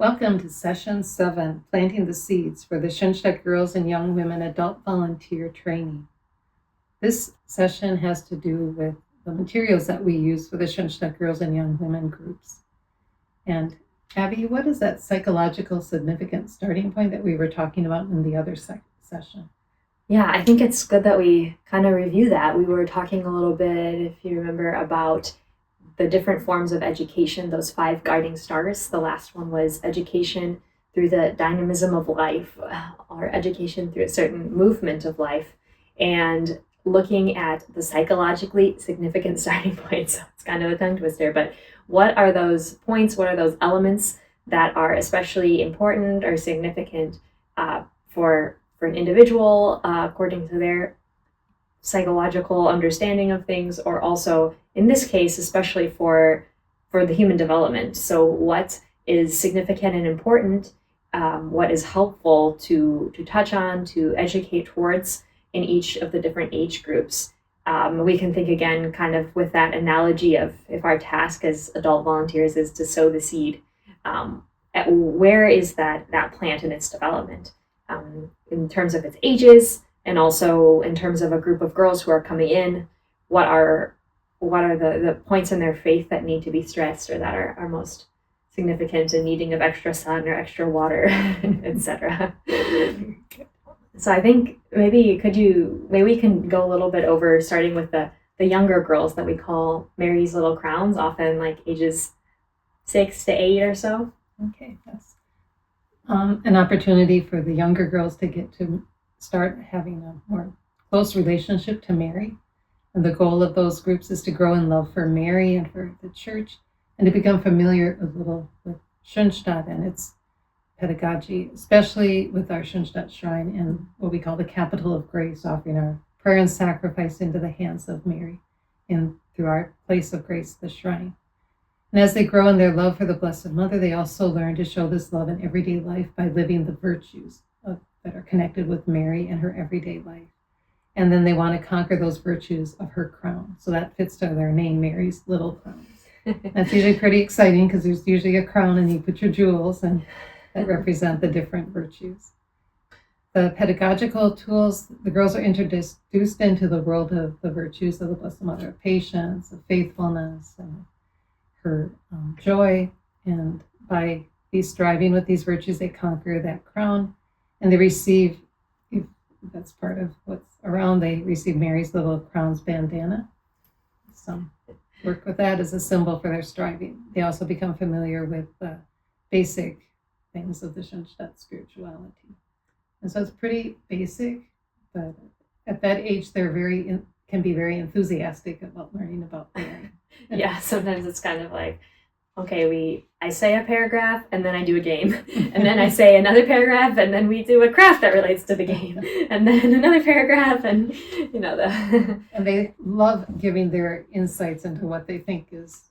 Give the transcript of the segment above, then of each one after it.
Welcome to Session 7, Planting the Seeds for the Schoenstatt Girls and Young Women Adult Volunteer Training. This session has to do with the materials that we use for the Schoenstatt Girls and Young Women groups. And Abby, what is that psychological significant starting point that we were talking about in the other session? Yeah, I think it's good that we kind of review that. We were talking a little bit, if you remember, about the different forms of education, those 5 guiding stars. The last one was education through the dynamism of life, or education through a certain movement of life, and looking at the psychologically significant starting points. So it's kind of a tongue twister, but what are those points? What are those elements that are especially important or significant for an individual according to their psychological understanding of things, or also in this case especially for the human development? So what is significant and important, what is helpful to touch on, to educate towards in each of the different age groups. We can think again kind of with that analogy of if our task as adult volunteers is to sow the seed, where is that plant in its development, in terms of its ages, and also in terms of a group of girls who are coming in, what are the points in their faith that need to be stressed, or that are most significant and needing of extra sun or extra water, etc. So I think maybe we can go a little bit over, starting with the younger girls that we call Mary's Little Crowns, often like ages 6 to 8 or so. Okay, that's an opportunity for the younger girls to get to start having a more close relationship to Mary. And the goal of those groups is to grow in love for Mary and for the church, and to become familiar a little with Schoenstatt and its pedagogy, especially with our Schoenstatt Shrine and what we call the Capital of Grace, offering our prayer and sacrifice into the hands of Mary and through our place of grace, the shrine. And as they grow in their love for the Blessed Mother, they also learn to show this love in everyday life by living the virtues that are connected with Mary and her everyday life. And then they want to conquer those virtues of her crown. So that fits to their name, Mary's Little Crowns. That's usually pretty exciting because there's usually a crown and you put your jewels and that represent the different virtues. The pedagogical tools, the girls are introduced into the world of the virtues of the Blessed Mother, of patience, of faithfulness, and her joy. And by striving with these virtues, they conquer that crown, and they receive, if that's part of what's around, they receive Mary's Little Crowns bandana. Some work with that as a symbol for their striving. They also become familiar with the basic things of the Schoenstatt spirituality. And so it's pretty basic, but at that age, they're can be very enthusiastic about learning about Mary. Yeah, sometimes it's kind of like, okay, I say a paragraph and then I do a game, and then I say another paragraph and then we do a craft that relates to the game, and then another paragraph, and and they love giving their insights into what they think is,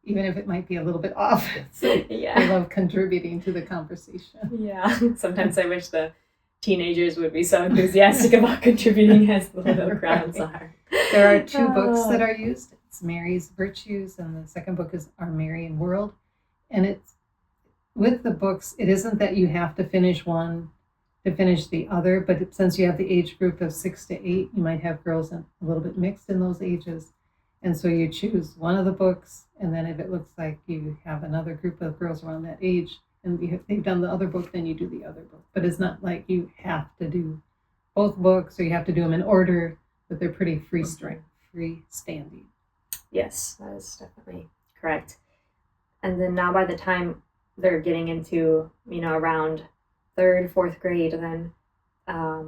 even if it might be a little bit off. So yeah. They love contributing to the conversation. Yeah, sometimes I wish the teenagers would be so enthusiastic about contributing as the Little Crowns are. There are 2 books that are used. It's Mary's Virtues, and the second book is Our Marian World. And it's with the books, it isn't that you have to finish one to finish the other, but since you have the age group of 6 to 8, you might have girls a little bit mixed in those ages. And so you choose one of the books, and then if it looks like you have another group of girls around that age, and they've done the other book, then you do the other book. But it's not like you have to do both books, or you have to do them in order, but they're pretty freestanding. Yes, that is definitely correct. And then now by the time they're getting into, around 3rd, 4th grade, then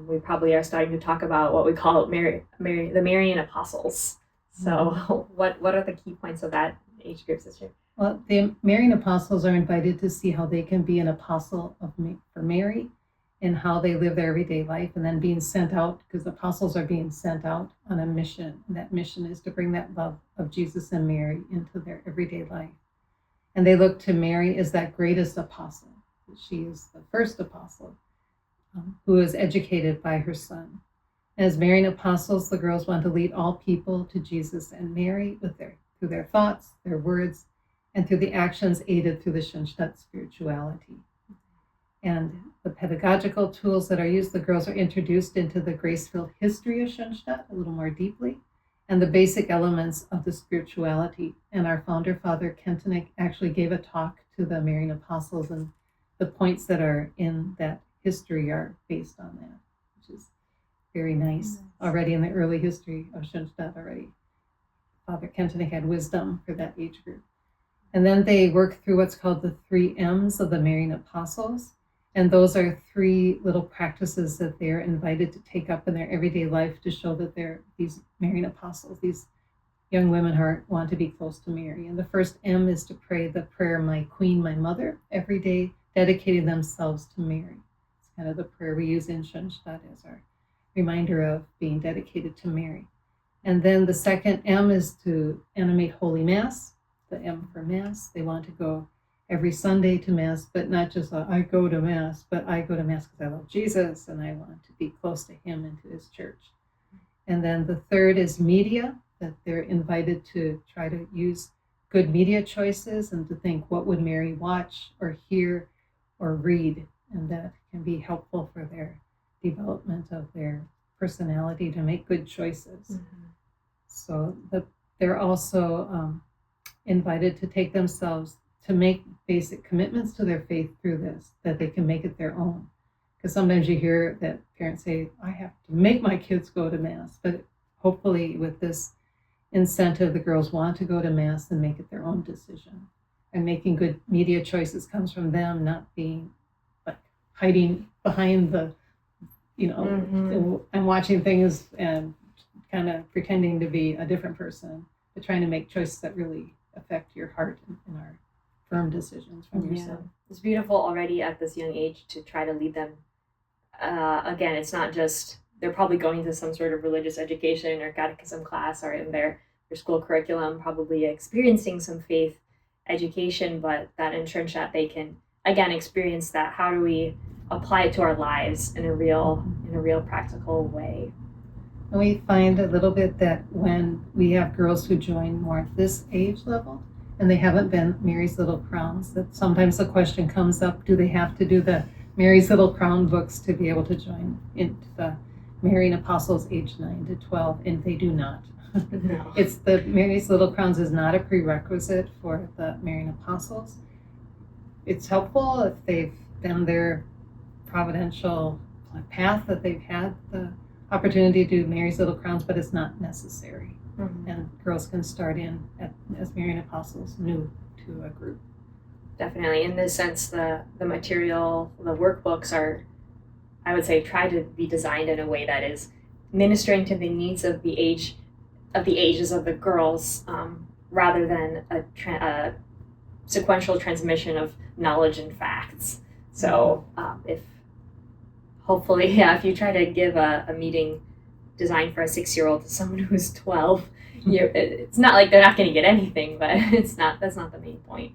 we probably are starting to talk about what we call the Marian Apostles. So what are the key points of that age group, sister? Well, the Marian Apostles are invited to see how they can be an apostle for Mary and how they live their everyday life, and then being sent out, because the apostles are being sent out on a mission. And that mission is to bring that love of Jesus and Mary into their everyday life. And they look to Mary as that greatest apostle. She is the first apostle who is educated by her son. As Marian apostles, the girls want to lead all people to Jesus and Mary through their thoughts, their words, and through the actions aided through the Schoenstatt spirituality. And the pedagogical tools that are used, the girls are introduced into the grace-filled history of Schoenstatt a little more deeply, and the basic elements of the spirituality. And our founder, Father Kentenich, actually gave a talk to the Marian Apostles, and the points that are in that history are based on that, which is very nice. Already in the early history of Schoenstatt already, Father Kentenich had wisdom for that age group. And then they work through what's called the 3 M's of the Marian Apostles. And those are 3 little practices that they're invited to take up in their everyday life to show that they're these Marian apostles, these young women who want to be close to Mary. And the first M is to pray the prayer, My Queen, my Mother, every day, dedicating themselves to Mary. It's kind of the prayer we use in Schoenstatt as our reminder of being dedicated to Mary. And then the second M is to animate Holy Mass, the M for Mass. They want to go every Sunday to Mass, but not just I go to Mass, but I go to Mass because I love Jesus and I want to be close to him and to his church. And then the third is media, that they're invited to try to use good media choices and to think, what would Mary watch or hear or read? And that can be helpful for their development of their personality to make good choices. Mm-hmm. So they're also invited to take themselves to make basic commitments to their faith through this, that they can make it their own. Because sometimes you hear that parents say, I have to make my kids go to Mass. But hopefully with this incentive, the girls want to go to Mass and make it their own decision. And making good media choices comes from them, not being like hiding behind the, and watching things and kind of pretending to be a different person, but trying to make choices that really affect your heart and are firm decisions from yourself. It's beautiful already at this young age to try to lead them. Again, it's not just, they're probably going to some sort of religious education or catechism class or in their school curriculum, probably experiencing some faith education, but that in Schoenstatt they can, again, experience that. How do we apply it to our lives in a real practical way? And we find a little bit that when we have girls who join more at this age level, and they haven't been Mary's Little Crowns, that sometimes the question comes up, do they have to do the Mary's Little Crown books to be able to join into the Marian Apostles age 9 to 12? And they do not. No. It's the Mary's Little Crowns is not a prerequisite for the Marian Apostles. It's helpful if they've been their providential path, that they've had the opportunity to do Mary's Little Crowns, but it's not necessary. Mm-hmm. And girls can start in as Marian Apostles new to a group. Definitely. In this sense, the material, the workbooks are, I would say, try to be designed in a way that is ministering to the needs of the ages of the girls, rather than a sequential transmission of knowledge and facts. So if you try to give a meeting designed for a 6-year-old to someone who's 12, it's not like they're not going to get anything, but that's not the main point.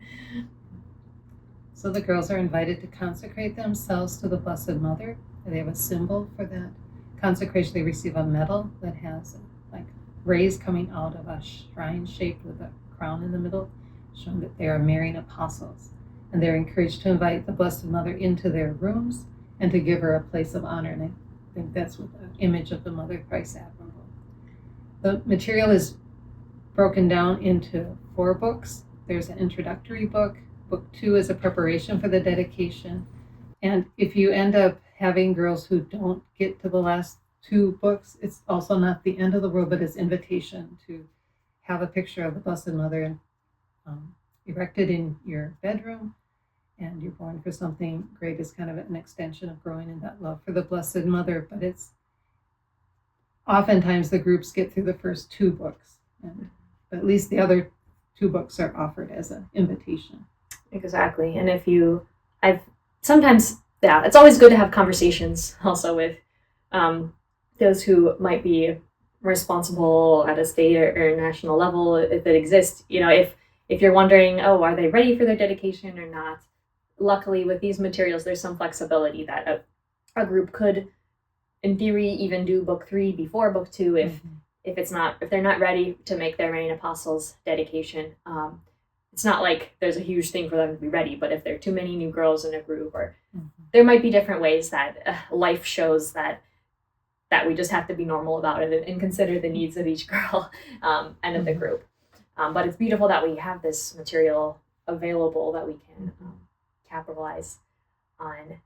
So the girls are invited to consecrate themselves to the Blessed Mother. They have a symbol for that consecration. They receive a medal that has like rays coming out of a shrine shaped with a crown in the middle, showing that they are Marian Apostles. And they're encouraged to invite the Blessed Mother into their rooms and to give her a place of honor. And I think that's what the image of the Mother Christ admirable. The material is broken down into 4 books. There's an introductory book. Book 2 is a preparation for the dedication. And if you end up having girls who don't get to the last 2 books, it's also not the end of the world, but it's invitation to have a picture of the Blessed Mother erected in your bedroom. And you're born for something great is kind of an extension of growing in that love for the Blessed Mother. But it's oftentimes the groups get through the first 2 books, and at least the other 2 books are offered as an invitation. Exactly. And it's always good to have conversations also with those who might be responsible at a state or national level, if it exists. If you're wondering, are they ready for their dedication or not? Luckily, with these materials, there's some flexibility that a group could, in theory, even do book 3 before book 2 if they're not ready to make their Marian Apostles dedication. it's not like there's a huge thing for them to be ready, but if there are too many new girls in a group, or Mhm. there might be different ways that life shows that we just have to be normal about it and consider the needs of each girl and of the group. But it's beautiful that we have this material available that we can capitalize on.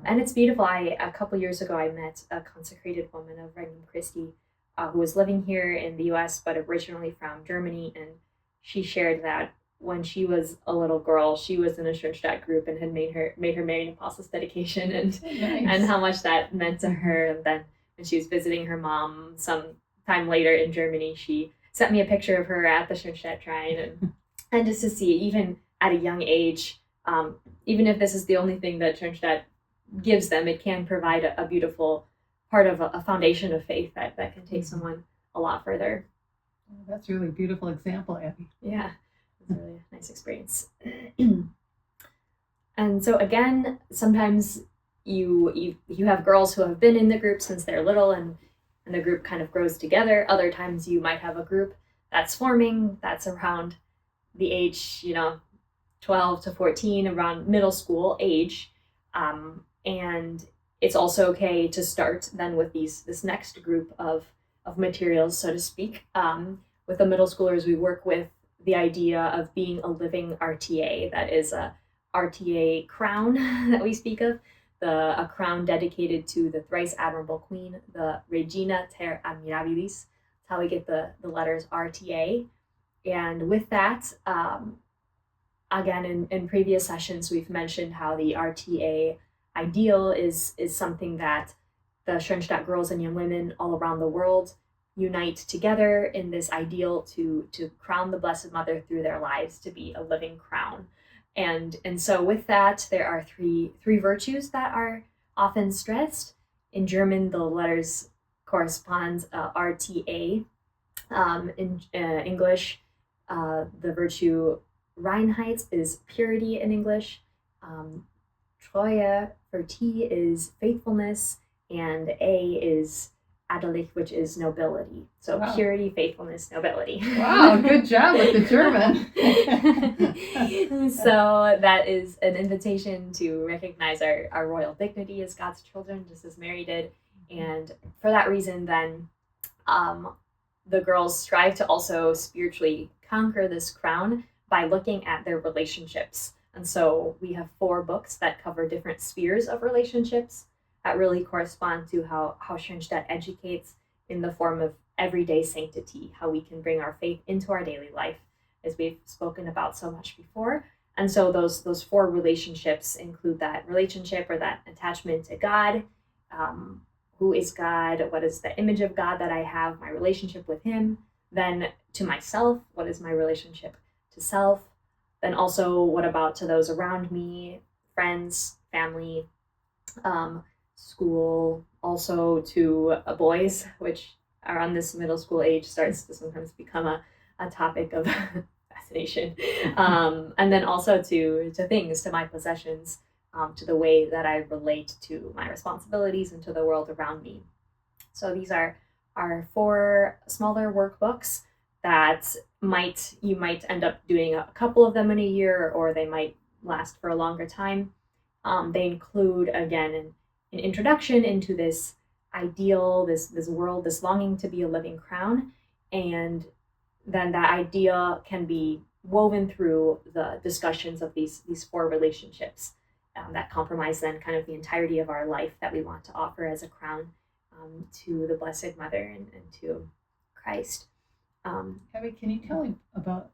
And it's beautiful. A couple years ago, I met a consecrated woman of Regnum Christi who was living here in the U.S. but originally from Germany, and she shared that when she was a little girl, she was in a Schoenstatt group and had made her Marian Apostles dedication, and Nice. and how much that meant to her. And then when she was visiting her mom some time later in Germany, she sent me a picture of her at the Schoenstatt Shrine, and just to see, even at a young age, even if this is the only thing that Schoenstatt gives them, it can provide a beautiful part of a foundation of faith that can take someone a lot further. That's a really beautiful example, Abby. Yeah, it's a really nice experience. And so again, sometimes you have girls who have been in the group since they're little, and the group kind of grows together. Other times you might have a group that's forming, that's around the age, 12 to 14, around middle school age. And it's also okay to start then with this next group of materials, so to speak. With the middle schoolers, we work with the idea of being a living RTA. That is a RTA crown that we speak of, a crown dedicated to the thrice admirable queen, the Regina ter Admirabilis. That's how we get the letters RTA. And with that, again, in previous sessions, we've mentioned how the RTA ideal is something that the Schoenstatt girls and young women all around the world unite together in this ideal to crown the Blessed Mother through their lives, to be a living crown. And so with that, there are three virtues that are often stressed. In German, the letters correspond RTA. In English, the virtue Reinheit is purity in English. Treue for T is faithfulness, and A is Adelich, which is nobility. So wow. Purity, faithfulness, nobility. Wow, good job with the German. So that is an invitation to recognize our royal dignity as God's children, just as Mary did. And for that reason, then, the girls strive to also spiritually conquer this crown by looking at their relationships. And so we have 4 books that cover different spheres of relationships that really correspond to how Schoenstatt educates in the form of everyday sanctity, how we can bring our faith into our daily life, as we've spoken about so much before. And so those 4 relationships include that relationship or that attachment to God. Who is God? What is the image of God that I have? My relationship with Him. Then to myself, what is my relationship to self? Then also, what about to those around me, friends, family, school, also to boys, which around this middle school age starts to sometimes become a topic of fascination. And then also to things, to my possessions, to the way that I relate to my responsibilities and to the world around me. So these are 4 smaller workbooks that you might end up doing a couple of them in a year, or they might last for a longer time. They include, again, an introduction into this ideal, this world, this longing to be a living crown, and then that idea can be woven through the discussions of these 4 relationships that comprise then kind of the entirety of our life that we want to offer as a crown to the Blessed Mother and to Christ. Abby, can you tell me about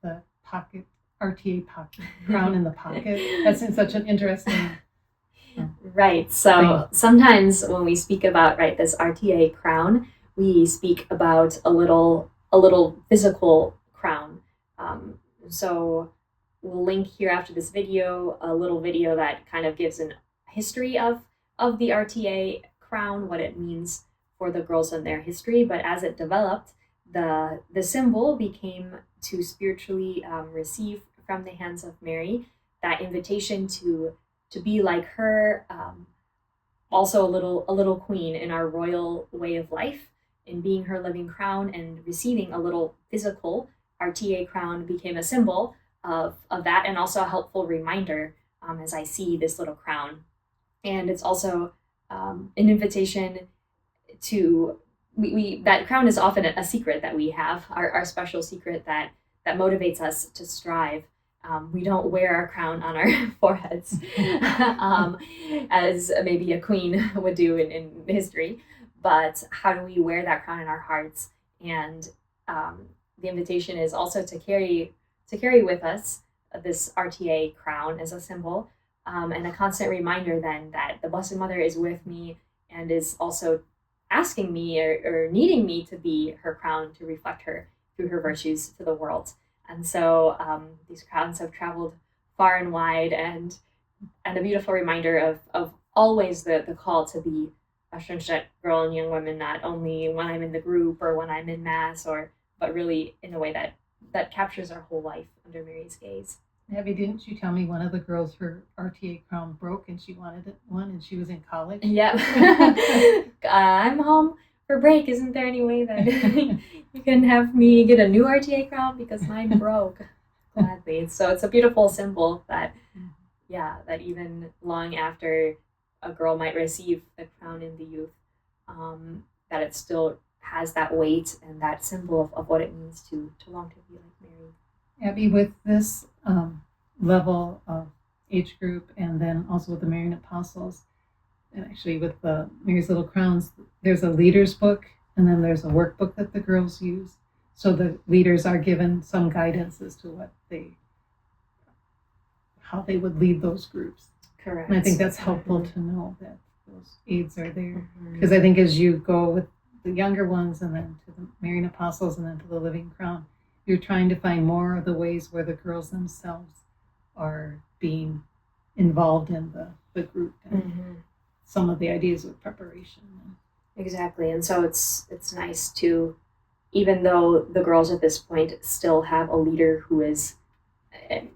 the pocket, RTA pocket, crown in the pocket? That seems such an interesting... Right. So sometimes when we speak about this RTA crown, we speak about a little physical crown. So we'll link here after this video a little video that kind of gives a history of the RTA crown, what it means for the girls and their history. But as it developed, the symbol became to spiritually receive from the hands of Mary that invitation to be like her, also a little queen in our royal way of life, in being her living crown, and receiving a little physical RTA crown became a symbol of that, and also a helpful reminder as I see this little crown. And it's also an invitation to we that crown is often a secret that we have, our special secret that motivates us to strive. We don't wear our crown on our foreheads as maybe a queen would do in history, but how do we wear that crown in our hearts? And the invitation is also to carry with us this RTA crown as a symbol, and a constant reminder then that the Blessed Mother is with me and is also asking me or needing me to be her crown, to reflect her through her virtues to the world. And so these crowns have traveled far and wide, and a beautiful reminder of always the call to be a Schoenstatt girl and young women, not only when I'm in the group or when I'm in mass, but really in a way that captures our whole life under Mary's gaze. Abby, didn't you tell me one of the girls, her RTA crown broke and she wanted one and she was in college? Yep. I'm home for break. Isn't there any way that you can have me get a new RTA crown because mine broke? Gladly. So it's a beautiful symbol that, that even long after a girl might receive the crown in the youth, that it still has that weight and that symbol of what it means to long to be like Mary. Abby, with this level of age group, and then also with the Marian Apostles, and actually with the Mary's Little Crowns, there's a leader's book, and then there's a workbook that the girls use. So the leaders are given some guidance as to how they would lead those groups. Correct. And I think that's helpful to know that those aids are there. Because I think as you go with the younger ones and then to the Marian Apostles and then to the Living Crown, you're trying to find more of the ways where the girls themselves are being involved in the group and some of the ideas of preparation. Exactly. And so it's nice to, even though the girls at this point still have a leader who is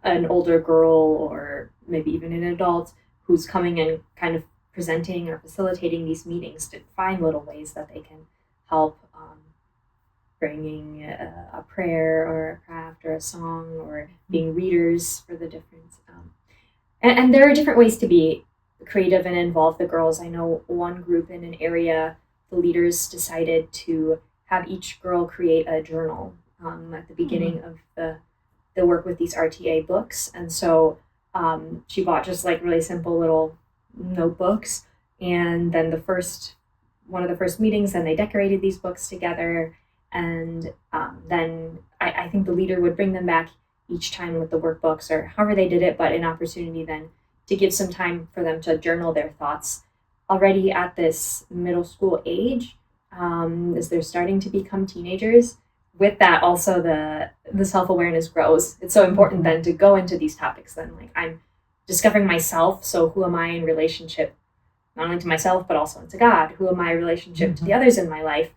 an older girl or maybe even an adult who's coming and kind of presenting or facilitating these meetings, to find little ways that they can help, bringing a prayer or a craft or a song or being readers for the different. And there are different ways to be creative and involve the girls. I know one group in an area, the leaders decided to have each girl create a journal at the beginning of the work with these RTA books. And so she bought just like really simple little notebooks. And then one of the first meetings, then they decorated these books together. And then I think the leader would bring them back each time with the workbooks or however they did it, but an opportunity then to give some time for them to journal their thoughts already at this middle school age, as they're starting to become teenagers. With that, also the self-awareness grows. It's so important then to go into these topics then, like, I'm discovering myself, so who am I in relationship, not only to myself, but also to God? Who am I in relationship to the others in my life?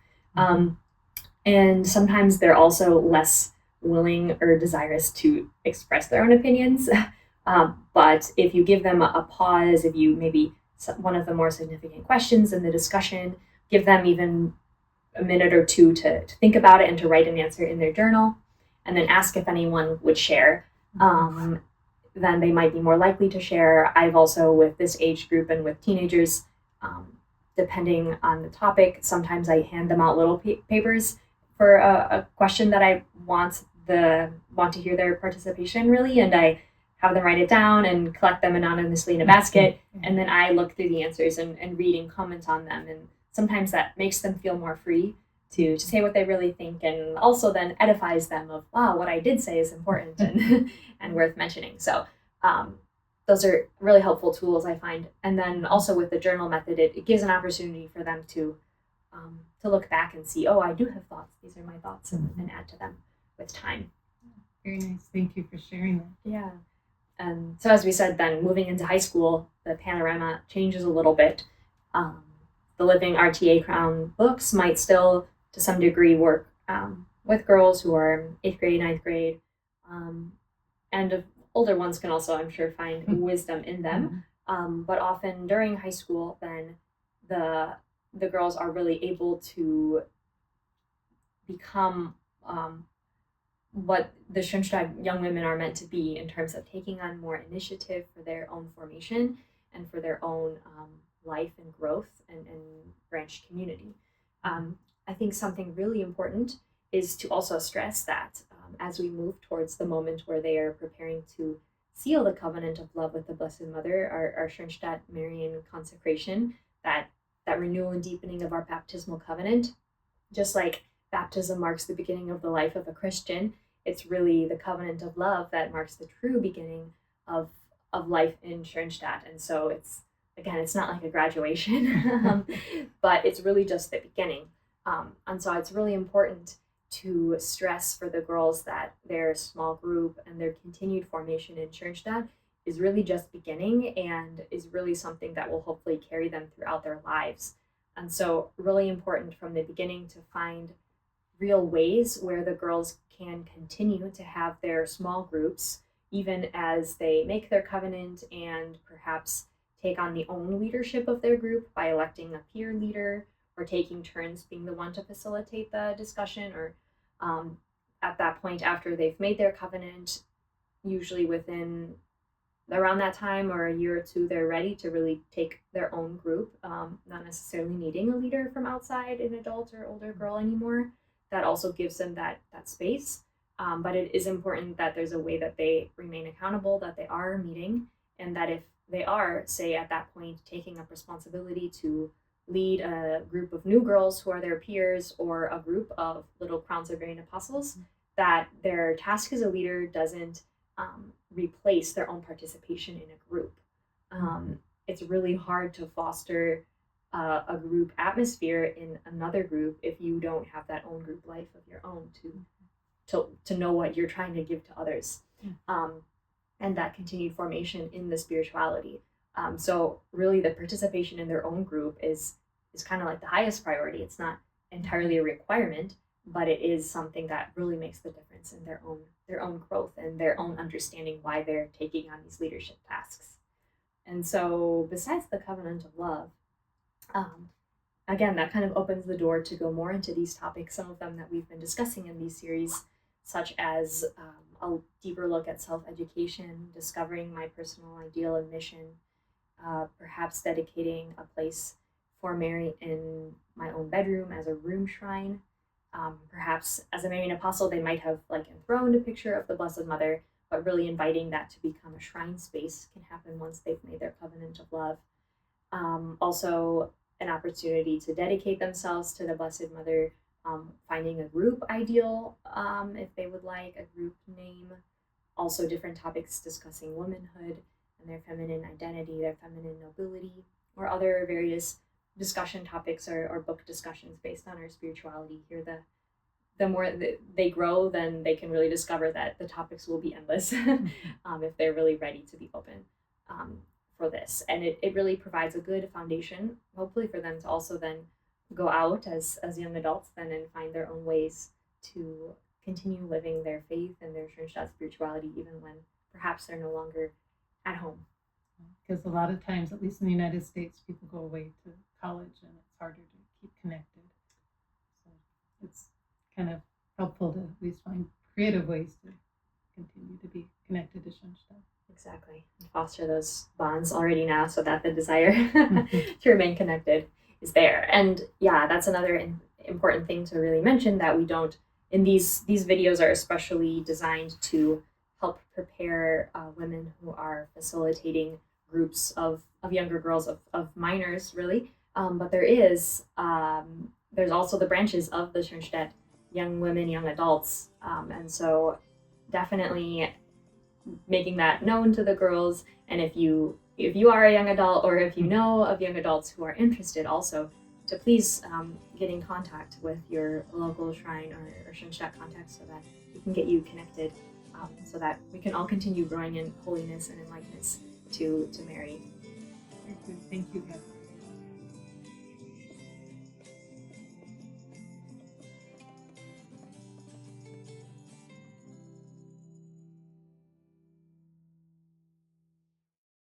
And sometimes they're also less willing or desirous to express their own opinions. But if you give them a pause, if you maybe one of the more significant questions in the discussion, give them even a minute or two to think about it and to write an answer in their journal, and then ask if anyone would share, then they might be more likely to share. I've also, with this age group and with teenagers, depending on the topic, sometimes I hand them out little papers for a question that I want to hear their participation really, and I have them write it down and collect them anonymously in a basket, and then I look through the answers and read and comment on them, and sometimes that makes them feel more free to say what they really think, and also then edifies them of, wow, what I did say is important and and worth mentioning. So those are really helpful tools, I find. And then also with the journal method, it gives an opportunity for them to look back and see, oh, I do have thoughts. These are my thoughts, and add to them with time. Very nice. Thank you for sharing that. Yeah. And so as we said, then moving into high school, the panorama changes a little bit. The Living RTA Crown books might still, to some degree, work with girls who are in 8th grade, 9th grade, and older ones can also, I'm sure, find wisdom in them. But often during high school, then the girls are really able to become what the Schoenstatt young women are meant to be in terms of taking on more initiative for their own formation and for their own life and growth and branch community. I think something really important is to also stress that as we move towards the moment where they are preparing to seal the covenant of love with the Blessed Mother, our Schoenstatt Marian consecration, that renewal and deepening of our baptismal covenant, just like baptism marks the beginning of the life of a Christian, it's really the covenant of love that marks the true beginning of life in Schoenstatt. And so it's not like a graduation, but it's really just the beginning. And so it's really important to stress for the girls that their small group and their continued formation in Schoenstatt is really just beginning and is really something that will hopefully carry them throughout their lives. And so really important from the beginning to find real ways where the girls can continue to have their small groups, even as they make their covenant and perhaps take on the own leadership of their group by electing a peer leader or taking turns being the one to facilitate the discussion, or at that point after they've made their covenant, usually within around that time or a year or two, they're ready to really take their own group, not necessarily needing a leader from outside, an adult or older girl anymore. That also gives them that space. But it is important that there's a way that they remain accountable, that they are meeting, and that if they are, say, at that point, taking up responsibility to lead a group of new girls who are their peers or a group of little Crowns of Marian Apostles, that their task as a leader doesn't replace their own participation in a group. It's really hard to foster a group atmosphere in another group if you don't have that own group life of your own to know what you're trying to give to others, and that continued formation in the spirituality. So really the participation in their own group is kind of like the highest priority. It's not entirely a requirement, but it is something that really makes the difference in their own growth and their own understanding why they're taking on these leadership tasks. And so besides the covenant of love, again, that kind of opens the door to go more into these topics, some of them that we've been discussing in these series, such as a deeper look at self-education, discovering my personal ideal and mission, perhaps dedicating a place for Mary in my own bedroom as a room shrine. Perhaps as a Marian apostle, they might have like enthroned a picture of the Blessed Mother, but really inviting that to become a shrine space can happen once they've made their covenant of love. Also, an opportunity to dedicate themselves to the Blessed Mother, finding a group ideal if they would like, a group name. Also, different topics discussing womanhood and their feminine identity, their feminine nobility, or other various discussion topics or book discussions based on our spirituality. Here, the more they grow, then they can really discover that the topics will be endless if they're really ready to be open for this. And it really provides a good foundation, hopefully, for them to also then go out as young adults then and find their own ways to continue living their faith and their Schoenstatt spirituality, even when perhaps they're no longer at home. Because a lot of times, at least in the United States, people go away to college and it's harder to keep connected. So it's kind of helpful to at least find creative ways to continue to be connected to Schoenstatt. Exactly. And foster those bonds already now so that the desire to remain connected is there. And yeah, that's another important thing to really mention, that we don't, in these videos are especially designed to help prepare women who are facilitating groups of younger girls, of minors really. But there's also the branches of the Schoenstatt young women, young adults. And so definitely making that known to the girls. And if you are a young adult, or if you know of young adults who are interested also, to please get in contact with your local shrine or Schoenstatt contact so that we can get you connected, so that we can all continue growing in holiness and in likeness to Mary. Thank you, Kathy.